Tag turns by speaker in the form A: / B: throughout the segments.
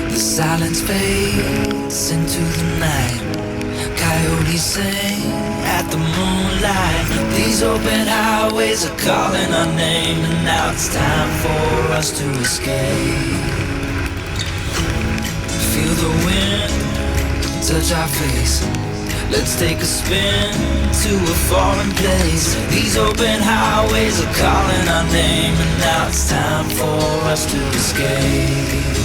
A: The silence fades into the night. Coyotes sing at the moonlight. These open highways are calling our name, and now it's time for us to escape. Feel the wind touch our face. Let's take a spin to a foreign place. These open highways are calling our name, and now it's time for us to escape.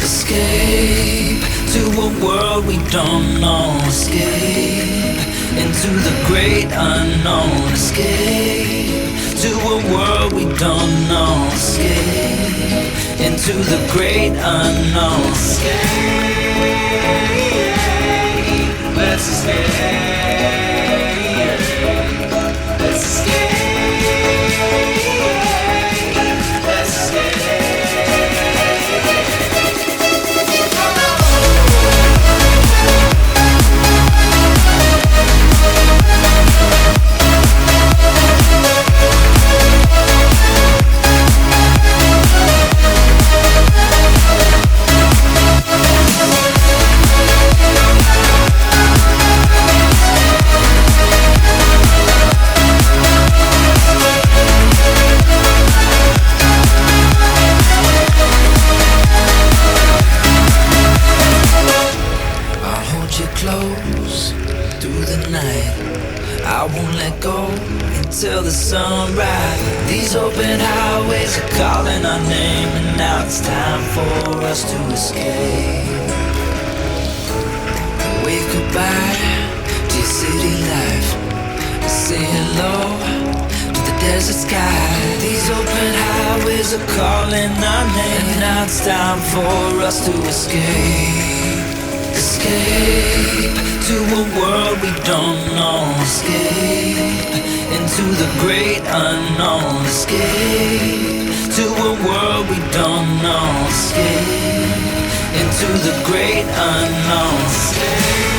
A: Escape to a world we don't know. Escape into the great unknown. Escape to a world we don't know. Escape into the great unknown. Escape. Let's escape. Let's escape. Let's escape. Till the sunrise. These open highways are calling our name, and now it's time for us to escape. Wave goodbye to your city life. Say hello to the desert sky. These open highways are calling our name, and now it's time for us to escape. Escape to a world we don't know. Escape into the great unknown. Escape to a world we don't know. Escape into the great unknown. Escape.